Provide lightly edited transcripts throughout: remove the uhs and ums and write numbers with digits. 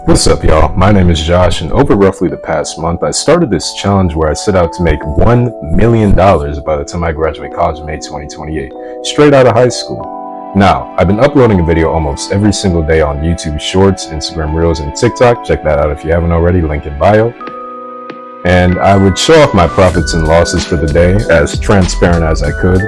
What's up, y'all? My name is Josh, and over roughly the past month, I started this challenge where I set out to make $1 million by the time I graduate college in May 2028, straight out of high school. Now, I've been uploading a video almost every single day on YouTube Shorts, Instagram Reels, and TikTok. Check that out if you haven't already, link in bio. And I would show off my profits and losses for the day as transparent as I could,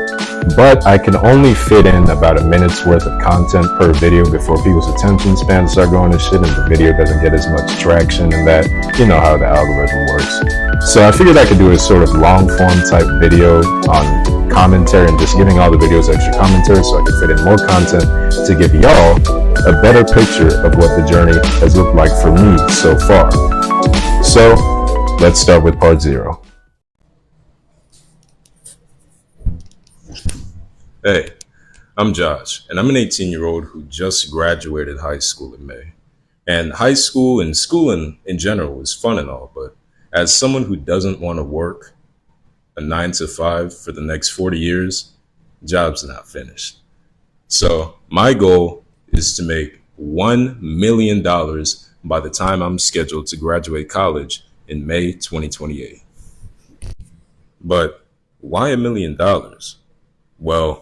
but I can only fit in about a minute's worth of content per video before people's attention spans start going to shit and the video doesn't get as much traction, and that, you know how the algorithm works. So I figured I could do a sort of long form type video on commentary and just giving all the videos extra commentary so I could fit in more content to give y'all a better picture of what the journey has looked like for me so far. So let's start with part 0. Hey, I'm Josh, and I'm an 18-year-old who just graduated high school in May. And high school and schooling in general is fun and all, but as someone who doesn't want to work a 9 to 5 for the next 40 years, job's not finished. So my goal is to make $1 million by the time I'm scheduled to graduate college in May 2028. But why $1 million? Well,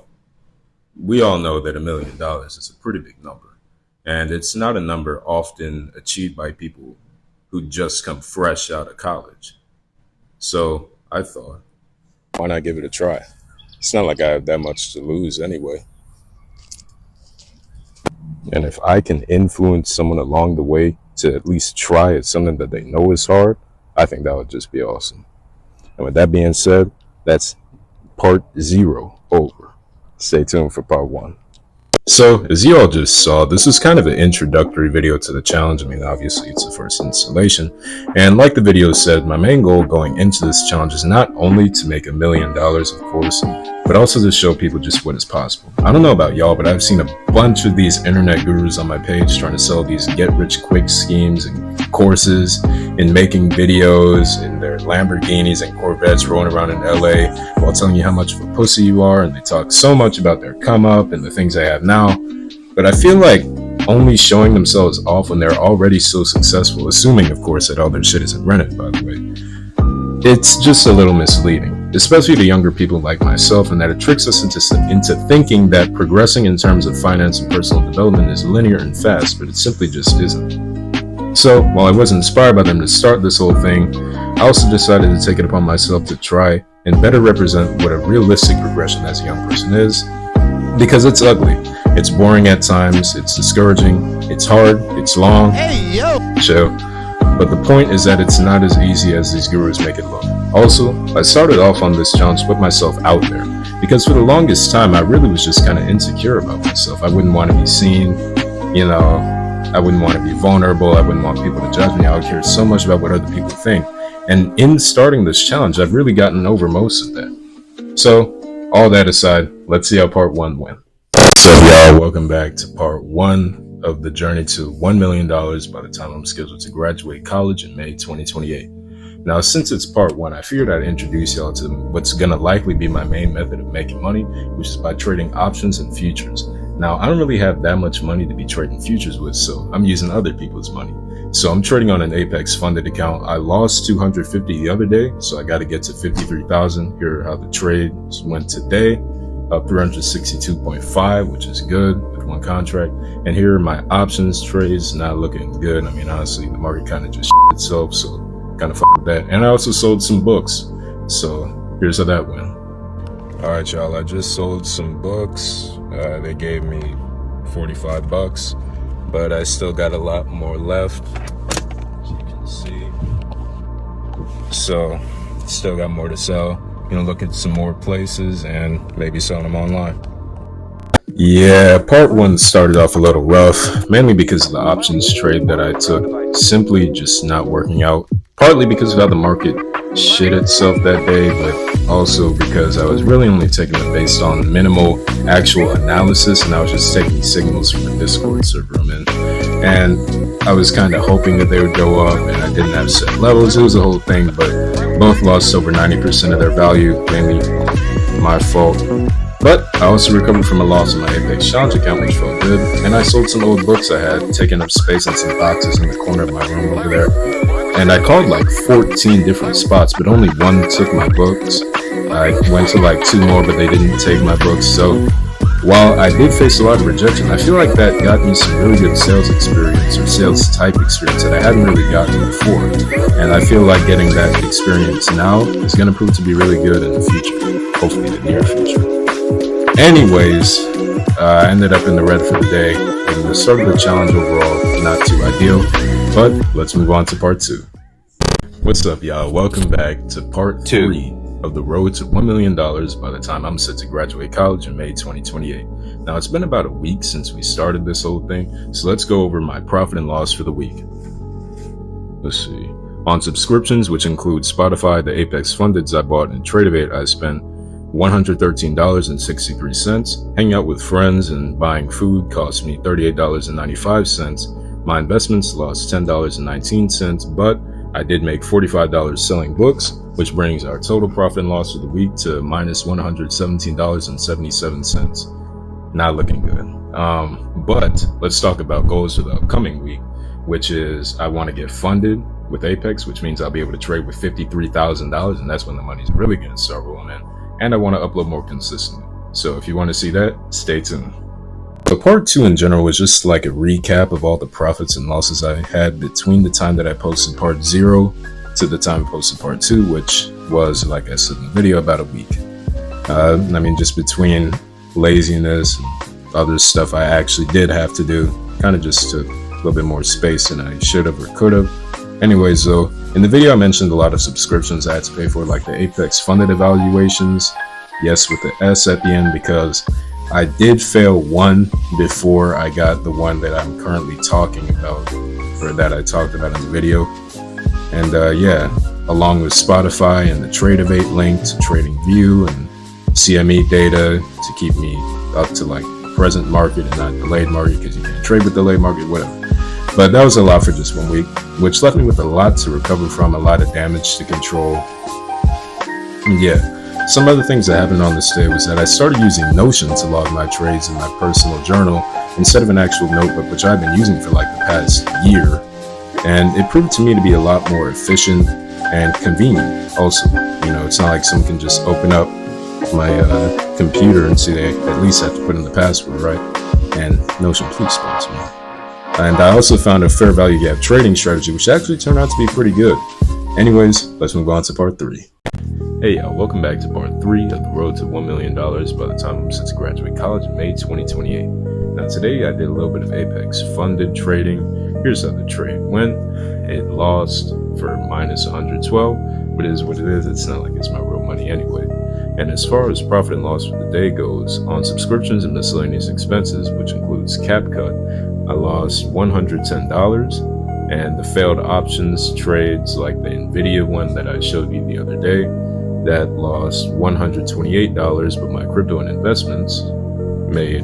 we all know that $1 million is a pretty big number, and it's not a number often achieved by people who just come fresh out of college. So I thought, why not give it a try? It's not like I have that much to lose anyway. And if I can influence someone along the way to at least try at something that they know is hard, I think that would just be awesome. And with that being said, that's part 0 over. Stay tuned for part 1. So, as you all just saw, this is kind of an introductory video to the challenge. I mean, obviously it's the first installation. And like the video said, my main goal going into this challenge is not only to make $1 million, of course, but also to show people just what is possible. I don't know about y'all, but I've seen a bunch of these internet gurus on my page trying to sell these get-rich-quick schemes and courses in making videos in their Lamborghinis and Corvettes rolling around in LA while telling you how much of a pussy you are, and they talk so much about their come up and the things they have now. But I feel like only showing themselves off when they're already so successful, assuming of course that all their shit isn't rented, by the way, it's just a little misleading, especially to younger people like myself, and that it tricks us into thinking that progressing in terms of finance and personal development is linear and fast, but it simply just isn't. So while I was inspired by them to start this whole thing, I also decided to take it upon myself to try and better represent what a realistic progression as a young person is, because it's ugly, it's boring at times, it's discouraging, it's hard, it's long, chill. But the point is that it's not as easy as these gurus make it look. Also, I started off on this challenge to put myself out there, because for the longest time I really was just kind of insecure about myself. I wouldn't want to be seen, I wouldn't want to be vulnerable, I wouldn't want people to judge me. I would care so much about what other people think. And in starting this challenge, I've really gotten over most of that. So, all that aside, let's see how part 1 went. So y'all, welcome back to part 1 of the journey to $1 million by the time I'm scheduled to graduate college in May 2028. Now, since it's part 1, I figured I'd introduce y'all to what's gonna likely be my main method of making money, which is by trading options and futures. Now, I don't really have that much money to be trading futures with, so I'm using other people's money. So I'm trading on an Apex funded account. I lost 250 the other day, so I got to get to 53,000. Here are how the trades went today. Up 362.5, which is good with one contract. And here are my options trades, not looking good. I mean, honestly, the market kind of just shit itself, so kind of fuck with that. And I also sold some books, so here's how that went. All right, y'all, I just sold some books. They gave me $45. But I still got a lot more left, as you can see. So, still got more to sell. Gonna look at some more places and maybe sell them online. Yeah, part 1 started off a little rough, mainly because of the options trade that I took simply just not working out. Partly because of how the market shit itself that day, but also because I was really only taking it based on minimal actual analysis, and I was just taking signals from the Discord server I'm in. And I was kind of hoping that they would go up, and I didn't have set levels. It was a whole thing, but both lost over 90% of their value, mainly my fault. But I also recovered from a loss in my Apex Challenge account, which felt good, and I sold some old books I had, taking up space in some boxes in the corner of my room over there. And I called like 14 different spots, but only one took my books. I went to like 2 more, but they didn't take my books. So while I did face a lot of rejection, I feel like that got me some really good sales experience or sales type experience that I hadn't really gotten before. And I feel like getting that experience now is going to prove to be really good in the future, hopefully the near future. Anyways, I ended up in the red for the day, and the start of the challenge overall, not too ideal, but let's move on to part 2. What's up, y'all? Welcome back to part 3 of the road to $1 million by the time I'm set to graduate college in May 2028. Now, it's been about a week since we started this whole thing, so let's go over my profit and loss for the week. Let's see. On subscriptions, which include Spotify, the Apex Fundeds I bought, and Tradovate, I spent $113.63. Hanging out with friends and buying food cost me $38.95. My investments lost $10.19, but I did make $45 selling books, which brings our total profit and loss for the week to minus $117.77. Not looking good. But let's talk about goals for the upcoming week, which is I want to get funded with Apex, which means I'll be able to trade with $53,000, and that's when the money's really going to start rolling in. And I want to upload more consistently. So if you want to see that, stay tuned. So part 2 in general was just like a recap of all the profits and losses I had between the time that I posted part 0 to the time I posted part 2, which was, like I said in the video, about a week. Just between laziness and other stuff I actually did have to do, kind of just took a little bit more space than I should have or could have. Anyways, though, in the video I mentioned a lot of subscriptions I had to pay for, like the Apex Funded evaluations, yes with the S at the end, because I did fail one before I got the one that I'm currently talking about, for that I talked about in the video. And along with Spotify and the Tradovate link to TradingView and CME data to keep me up to like present market and not delayed market, because you can't trade with delayed market, whatever. But that was a lot for just 1 week, which left me with a lot to recover from, a lot of damage to control. And some other things that happened on this day was that I started using Notion to log my trades in my personal journal instead of an actual notebook, which I've been using for like the past year. And it proved to me to be a lot more efficient and convenient. Also, it's not like someone can just open up my computer and see they at least have to put in the password, right? And Notion, please sponsor me. And I also found a fair value gap trading strategy, which actually turned out to be pretty good. Anyways, let's move on to part 3. Hey y'all, welcome back to part 3 of the road to $1 million by the time I'm set to graduate college in May 2028. Now today I did a little bit of Apex Funded trading. Here's how the trade went. It lost for minus 112, but it is what it is. It's not like it's my real money anyway. And as far as profit and loss for the day goes, on subscriptions and miscellaneous expenses, which includes CapCut, I lost $110, and the failed options trades like the Nvidia one that I showed you the other day, that lost $128, but my crypto and investments made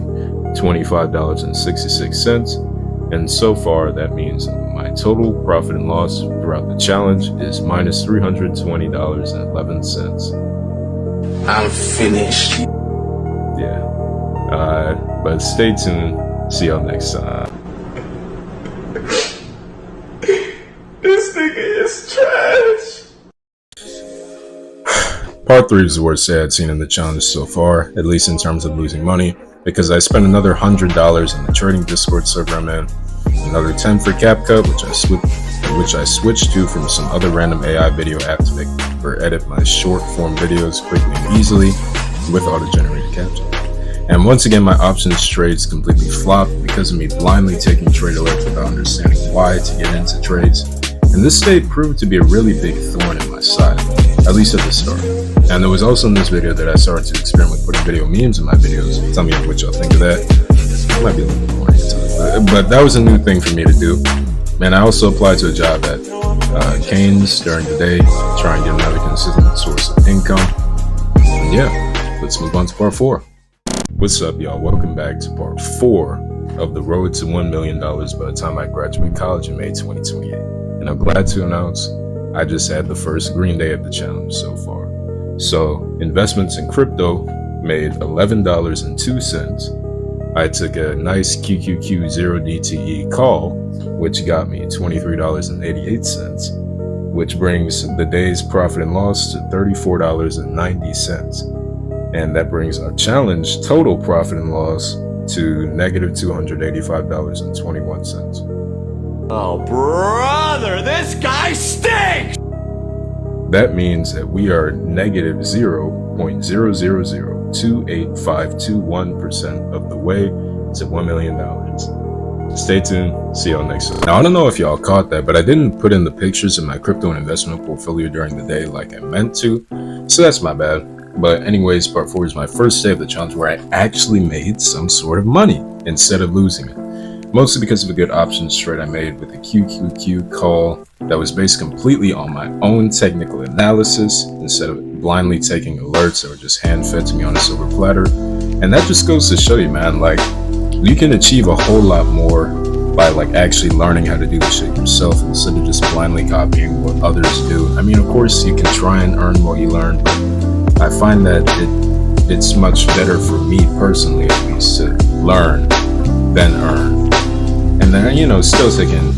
$25.66. And so far that means my total profit and loss throughout the challenge is minus $320.11. I'm finished. But stay tuned. See y'all next time. This nigga is trash. Part 3 is the worst I had seen in the challenge so far, at least in terms of losing money, because I spent another $100 in the trading Discord server I'm in, another $10 for CapCut, which I switched to from some other random AI video app to make or edit my short form videos quickly and easily with auto-generated captions. And once again, my options trades completely flopped because of me blindly taking trade alerts without understanding why to get into trades. And this state proved to be a really big thorn in my side, at least at the start. And there was also in this video that I started to experiment with putting video memes in my videos. Tell me what y'all think of that. It might be a little bit boring at times, but that was a new thing for me to do. And I also applied to a job at Canes during the day, try and get another consistent source of income. And let's move on to part 4. What's up, y'all? Welcome back to part 4 of the road to $1 million by the time I graduate college in May 2028. And I'm glad to announce I just had the first green day of the challenge so far. So investments in crypto made $11.02. I took a nice QQQ 0DTE call, which got me $23.88, which brings the day's profit and loss to $34.90. And that brings our challenge total profit and loss to negative $285.21. Oh, brother, this guy stinks! That means that we are negative 0.0002851% of the way to $1 million. Stay tuned. See y'all next time. Now, I don't know if y'all caught that, but I didn't put in the pictures of my crypto and investment portfolio during the day like I meant to. So that's my bad. But anyways, part 4 is my first day of the challenge where I actually made some sort of money instead of losing it. Mostly because of a good options trade I made with a QQQ call that was based completely on my own technical analysis instead of blindly taking alerts that were just hand-fed to me on a silver platter. And that just goes to show you, man, like, you can achieve a whole lot more by like actually learning how to do the shit yourself instead of just blindly copying what others do. I mean, of course, you can try and earn what you learn, but I find that it's much better for me personally, at least, to learn than earn. And then, still taking,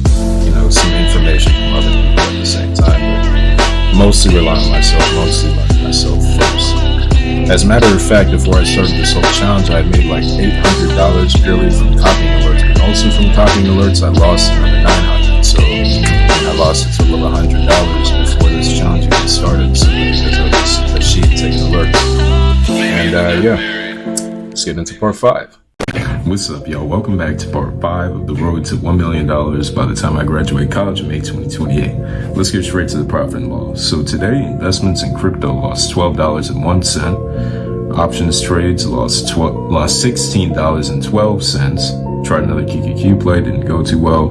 some information from other people at the same time, but mostly rely on myself, mostly learn myself first. As a matter of fact, before I started this whole challenge, I had made like $800 purely from copying alerts, but also from copying alerts, I lost another $900. So I lost a total of $100 before this challenge even started, simply because I was a sheet taking alerts. And yeah, let's get into part 5. What's up, y'all? Welcome back to part 5 of the road to $1 million by the time I graduate college in May 2028. Let's get straight to the profit and loss. So today, investments in crypto lost $12.01. Options trades lost $16.12. Tried another QQQ play, didn't go too well.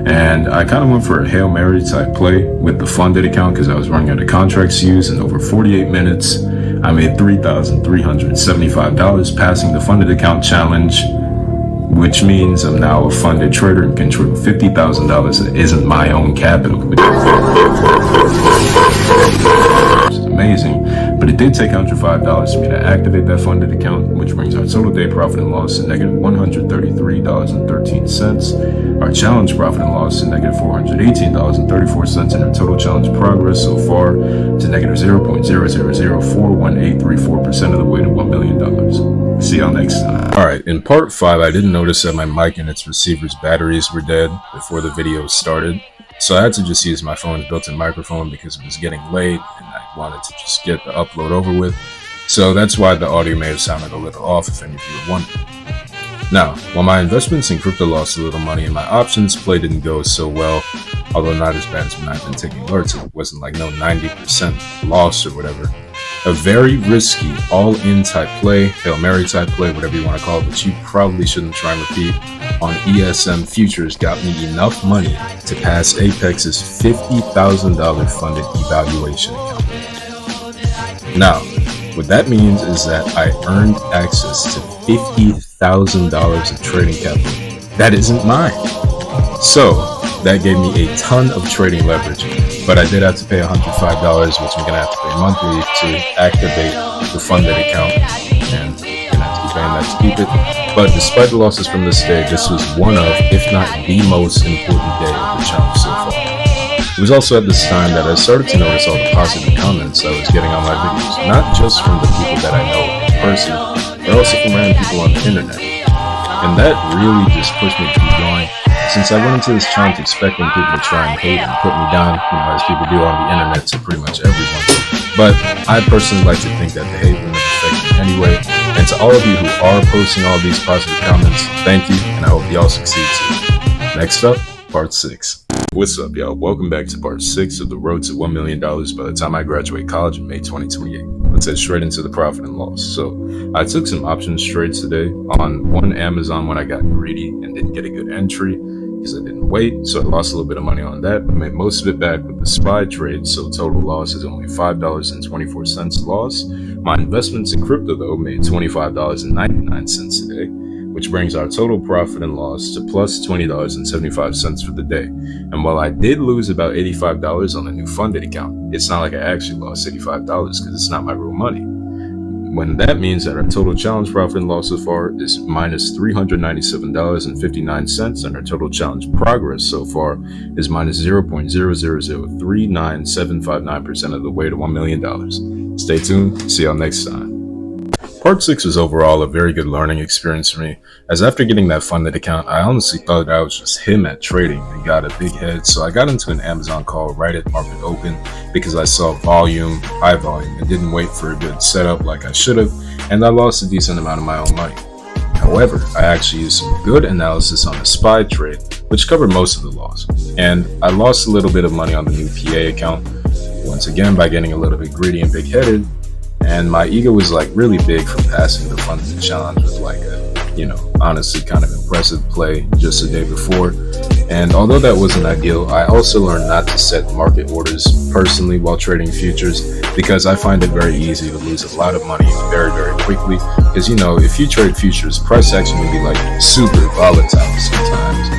And I kind of went for a Hail Mary type play with the funded account because I was running out of contracts to use. In over 48 minutes, I made $3,375 passing the funded account challenge, which means I'm now a funded trader and control $50,000 that isn't my own capital. Which is amazing, but it did take $105 for me to activate that funded account, which brings our total day profit and loss to negative $133.13. Our challenge profit and loss to negative $418.34, and our total challenge progress so far to negative 0.0004183% of the way to $1 million. See y'all next time. Alright, in part 5, I didn't notice that my mic and its receiver's batteries were dead before the video started. So I had to just use my phone's built-in microphone because it was getting late and I wanted to just get the upload over with. So that's why the audio may have sounded a little off, if any of you were wondering. Now, while my investments in crypto lost a little money and my options play didn't go so well, although not as bad as when I've been taking alerts, it wasn't like no 90% loss or whatever. A very risky all-in type play, Hail Mary type play, whatever you want to call it, but you probably shouldn't try and repeat, on ESM Futures got me enough money to pass Apex's $50,000 funded evaluation account. Now, what that means is that I earned access to $50,000 of trading capital that isn't mine. So that gave me a ton of trading leverage, but I did have to pay $105, which I'm gonna have to pay monthly to activate the funded account, and I'm gonna have to keep paying that to keep it. But despite the losses from this day, this was one of, if not the most important day of the challenge so far. It was also at this time that I started to notice all the positive comments I was getting on my videos, not just from the people that I know in person, but also from random people on the internet. And that really just pushed me to keep going, since I went into this challenge expecting people to try and hate and put me down, as people do on the internet to pretty much everyone. But I personally like to think that the hate wouldn't affect me anyway. And to all of you who are posting all these positive comments, thank you, and I hope y'all succeed too. Next up, part 6. What's up, y'all? Welcome back to part 6 of the road to $1 million by the time I graduate college in May 2028. Let's head straight into the profit and loss. So I took some options trades today on one Amazon when I got greedy and didn't get a good entry because I didn't wait. So I lost a little bit of money on that, but made most of it back with the SPY trade. So total loss is only $5.24 loss. My investments in crypto though made $25.99 today, which brings our total profit and loss to plus $20.75 for the day. And while I did lose about $85 on the new funded account, it's not like I actually lost $85 because it's not my real money. when that means that our total challenge profit and loss so far is minus $397.59, and our total challenge progress so far is minus 0.0003979% of the way to $1 million. Stay tuned. See y'all next time. Part 6 was overall a very good learning experience for me, as after getting that funded account, I honestly thought I was just him at trading and got a big head, so I got into an Amazon call right at market open because I saw high volume, and didn't wait for a good setup like I should have, and I lost a decent amount of my own money. However, I actually used some good analysis on the SPY trade, which covered most of the loss, and I lost a little bit of money on the new PA account, once again by getting a little bit greedy and big-headed. And my ego was like really big for passing the funded challenge with like a, honestly kind of impressive play just the day before. And although that wasn't ideal, I also learned not to set market orders personally while trading futures, because I find it very easy to lose a lot of money very, very quickly. Because, if you trade futures, price action can be like super volatile sometimes.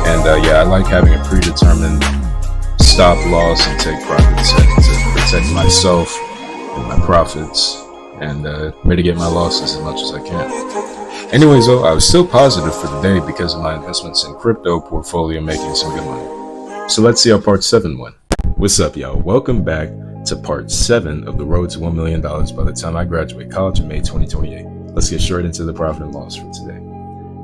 And I like having a predetermined stop loss and take profit setting to protect myself and my profits and mitigate my losses as much as I can. Anyways though, I was still positive for the day because of my investments in crypto portfolio making some good money. So let's see how part 7 went. What's up y'all? Welcome back to part 7 of the road to $1 million by the time I graduate college in May 2028. Let's get straight into the profit and loss for today.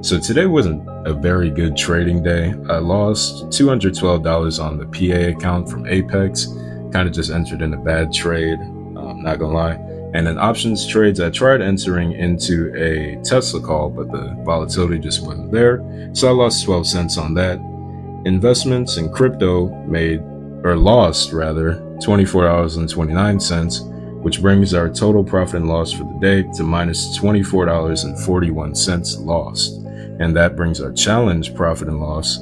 So today wasn't a very good trading day. I lost $212 on the PA account from Apex, kind of just entered in a bad trade. Not gonna lie. And in options trades, I tried entering into a Tesla call, but the volatility just wasn't there. So I lost 12 cents on that. Investments in crypto lost $24.29, which brings our total profit and loss for the day to minus $24.41 lost. And that brings our challenge profit and loss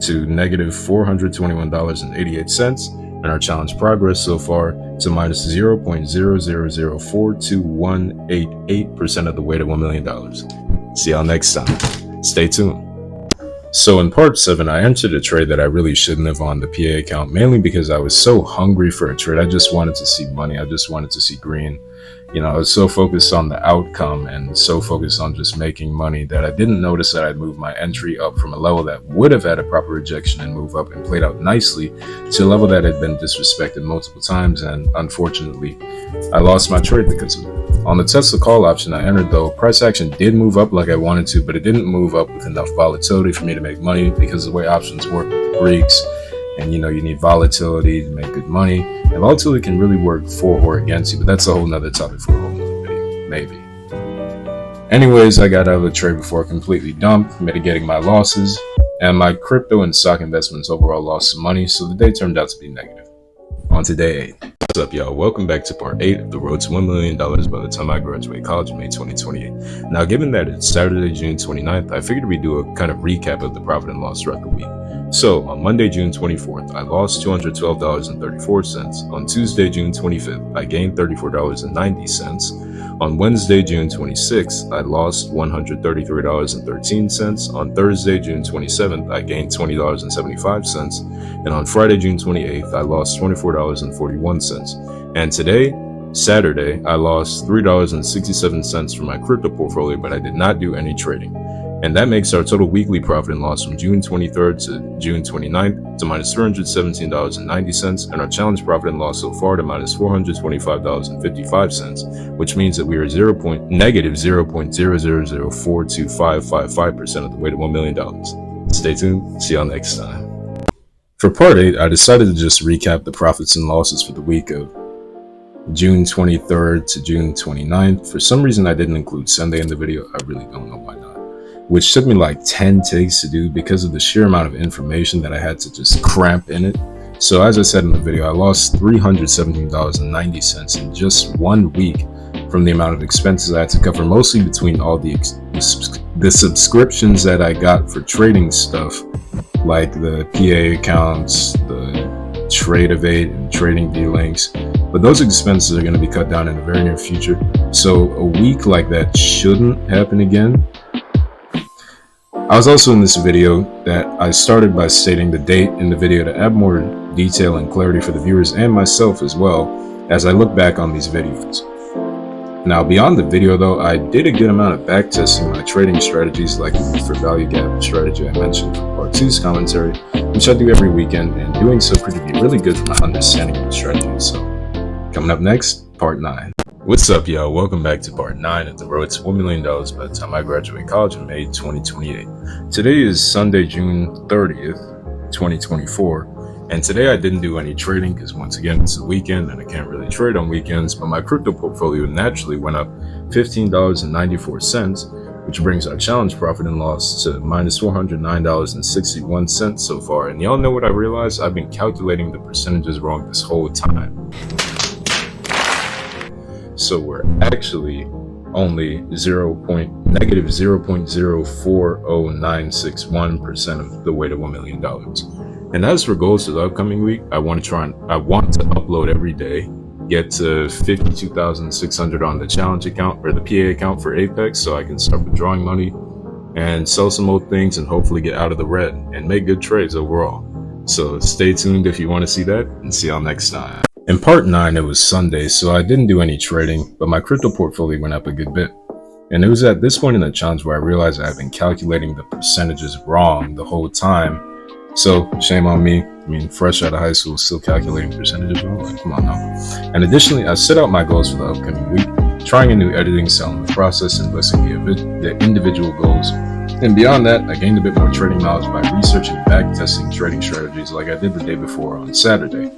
to negative $421.88. And our challenge progress so far to minus 0.0004218% of the way to $1 million. See y'all next time. Stay tuned. So in part 7, I entered a trade that I really shouldn't have on the PA account, mainly because I was so hungry for a trade. I just wanted to see money. I just wanted to see green. I was so focused on the outcome and so focused on just making money that I didn't notice that I'd moved my entry up from a level that would have had a proper rejection and move up and played out nicely to a level that had been disrespected multiple times, and unfortunately I lost my trade because of it. On the Tesla call option I entered though, price action did move up like I wanted to, but it didn't move up with enough volatility for me to make money because of the way options work with the Greeks. And you need volatility to make good money. And volatility can really work for or against you, but that's a whole nother topic for a whole nother video, maybe. Anyways, I got out of the trade before I completely dumped, mitigating my losses, and my crypto and stock investments overall lost some money, so the day turned out to be negative. On to day 8. What's up, y'all? Welcome back to part 8 of the road to $1 million by the time I graduate college in May 2028. Now, given that it's Saturday, June 29th, I figured we'd do a kind of recap of the profit and loss throughout the week. So, on Monday, June 24th, I lost $212.34. On Tuesday, June 25th, I gained $34.90. On Wednesday, June 26th, I lost $133.13. On Thursday, June 27th, I gained $20.75. And on Friday, June 28th, I lost $24.41. And today, Saturday, I lost $3.67 from my crypto portfolio, but I did not do any trading. And that makes our total weekly profit and loss from June 23rd to June 29th to minus $317.90, and our challenge profit and loss so far to minus $425.55, which means that we are negative 0.0004255% of the way to $1 million. Stay tuned. See y'all next time. For part 8, I decided to just recap the profits and losses for the week of June 23rd to June 29th. For some reason, I didn't include Sunday in the video. I really don't know why not. Which took me like 10 takes to do because of the sheer amount of information that I had to just cramp in it. So as I said in the video, I lost $317.90 in just 1 week from the amount of expenses I had to cover, mostly between all the subscriptions that I got for trading stuff, like the PA accounts, the Trade-Evade and Trading View links. But those expenses are going to be cut down in the very near future. So a week like that shouldn't happen again. I was also in this video that I started by stating the date in the video to add more detail and clarity for the viewers and myself as well as I look back on these videos. Now, beyond the video though, I did a good amount of back testing my trading strategies like the for value gap strategy I mentioned from part 2's commentary, which I do every weekend, and doing so proved to be really good for my understanding of the strategy. So, coming up next, part 9. What's up, y'all? Welcome back to part 9 of the road to $1 million by the time I graduate college in May 2028. Today is Sunday, June 30th, 2024. And today I didn't do any trading because once again it's the weekend and I can't really trade on weekends, but my crypto portfolio naturally went up $15.94, which brings our challenge profit and loss to minus $409.61 so far. And y'all know what I realized? I've been calculating the percentages wrong this whole time. So we're actually only negative 0.040961% of the way to $1 million. And as for goals for the upcoming week, I want to upload every day, get to 52,600 on the challenge account or the PA account for Apex so I can start withdrawing money and sell some old things and hopefully get out of the red and make good trades overall. So stay tuned if you want to see that, and see y'all next time. In part 9, it was Sunday, so I didn't do any trading, but my crypto portfolio went up a good bit. And it was at this point in the challenge where I realized I've been calculating the percentages wrong the whole time. So shame on me. I mean, fresh out of high school, still calculating percentages wrong. Like, come on now. And additionally, I set out my goals for the upcoming week, trying a new editing style in the process and listing the individual goals. And beyond that, I gained a bit more trading knowledge by researching and back testing trading strategies like I did the day before on Saturday.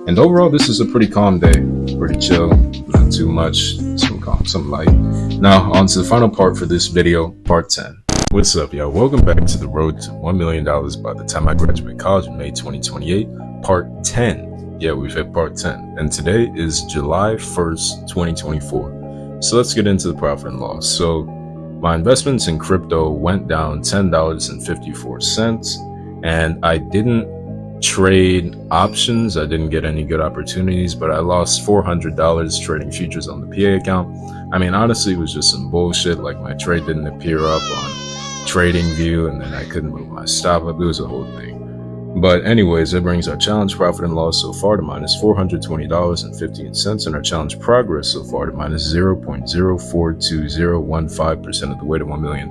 And overall, this is a pretty calm day, pretty chill, not too much, some calm, some light. Now, on to the final part for this video, part 10. What's up, y'all? Welcome back to the road to $1 million by the time I graduate college in May 2028, part 10. Yeah, we've hit part 10. And today is July 1st, 2024. So let's get into the profit and loss. So my investments in crypto went down $10.54, and I didn't trade options. I didn't get any good opportunities, but I lost $400 trading futures on the PA account. I mean, honestly, it was just some bullshit. Like, my trade didn't appear up on TradingView, and then I couldn't move my stop up. It was a whole thing. But anyways, that brings our challenge profit and loss so far to minus $420.15, and our challenge progress so far to minus 0.042015% of the way to $1 million.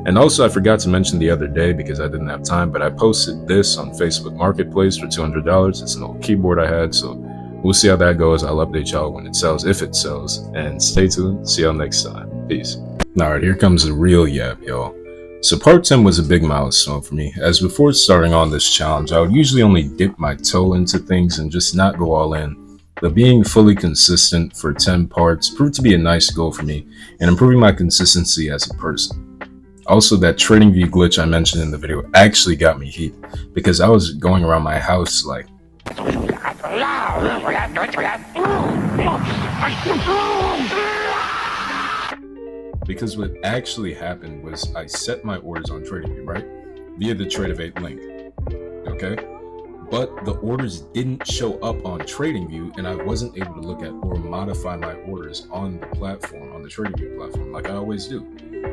And also, I forgot to mention the other day because I didn't have time, but I posted this on Facebook Marketplace for $200. It's an old keyboard I had, so we'll see how that goes. I'll update y'all when it sells, if it sells. And stay tuned. See y'all next time. Peace. Alright, here comes the real yap, y'all. So part 10 was a big milestone for me, as before starting on this challenge, I would usually only dip my toe into things and just not go all in. But being fully consistent for 10 parts proved to be a nice goal for me and improving my consistency as a person. Also, that TradingView glitch I mentioned in the video actually got me heat because I was going around my house like, because what actually happened was I set my orders on TradingView, right? Via the Trade-of-8 link, okay? But the orders didn't show up on TradingView, and I wasn't able to look at or modify my orders on the platform, on the TradingView platform, like I always do.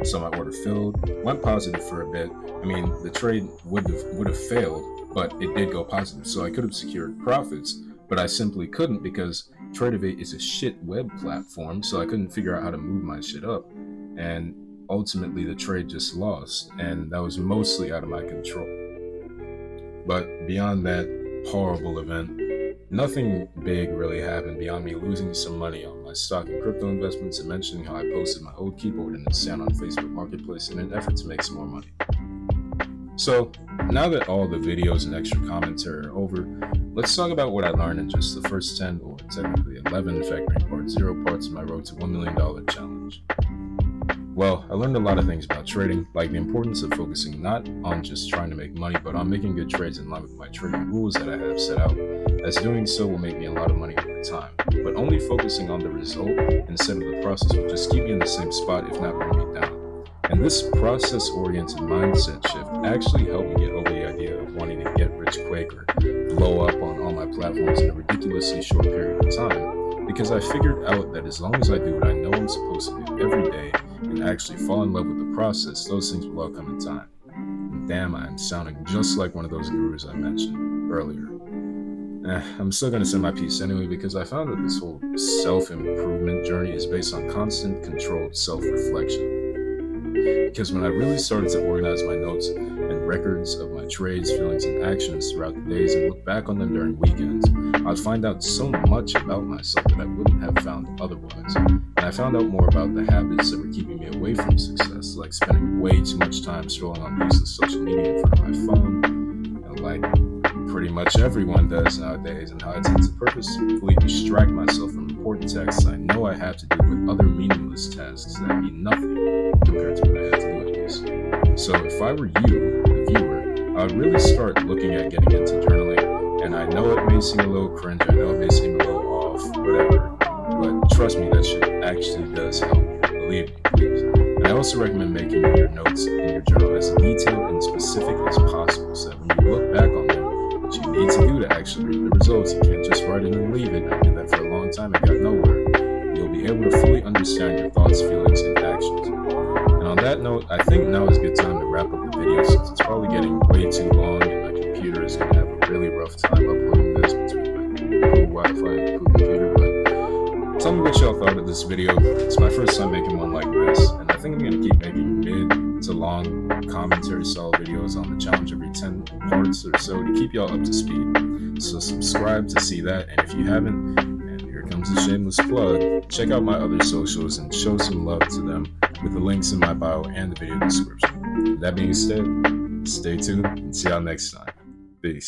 So my order filled, went positive for a bit. I mean, the trade would have failed, but it did go positive. So I could have secured profits, but I simply couldn't because Trade-of-8 is a shit web platform, so I couldn't figure out how to move my shit up. And ultimately the trade just lost, and that was mostly out of my control. But beyond that horrible event, nothing big really happened beyond me losing some money on my stock and crypto investments and mentioning how I posted my old keyboard in a stand on Facebook Marketplace in an effort to make some more money. So now that all the videos and extra commentary are over, let's talk about what I learned in just the first 10 or technically 11 factoring part 0 parts of my road to $1 million challenge. Well, I learned a lot of things about trading, like the importance of focusing not on just trying to make money, but on making good trades in line with my trading rules that I have set out, as doing so will make me a lot of money over time. But only focusing on the result instead of the process will just keep me in the same spot, if not bring me down. And this process-oriented mindset shift actually helped me get over the idea of wanting to get rich quick or blow up on all my platforms in a ridiculously short period of time, because I figured out that as long as I do what I know I'm supposed to do every day and actually fall in love with the process, those things will all come in time. And damn, I'm sounding just like one of those gurus I mentioned earlier. I'm still gonna send my piece anyway because I found that this whole self-improvement journey is based on constant, controlled self-reflection. Because when I really started to organize my notes and records of my trades, feelings, and actions throughout the days and look back on them during weekends, I'd find out so much about myself that I wouldn't have found otherwise. And I found out more about the habits that were keeping me away from success, like spending way too much time scrolling on useless social media in front of my phone, and like pretty much everyone does nowadays, and how I tend to purposefully distract myself from important tasks I know I have to do with other meaningless tasks that mean nothing compared to what I have to do at least. So if I were you, the viewer, I would really start looking at getting into journaling. And I know it may seem a little cringe, I know it may seem a little off, whatever, but trust me, that shit actually does help. Believe me, please. And I also recommend making your notes in your journal as detailed and specific as possible, so that when you look back on them, what you need to do to actually reap the results, you can't just write it and leave it. I did that for a long time and got nowhere. You'll be able to fully understand your thoughts, feelings, and actions. And on that note, I think now is a good time to wrap up the video since it's probably getting way too long and my computer is going to have a really rough time uploading this between my poor Wi-Fi and poor computer. But tell me what y'all thought of this video. It's my first time making one like this, and I think I'm going to keep making mid to long commentary style videos on the challenge every 10 parts or so to keep y'all up to speed. So subscribe to see that, and if you haven't, and here comes a shameless plug, check out my other socials and show some love to them with the links in my bio and the video description. That being said, stay tuned and see y'all next time. Peace.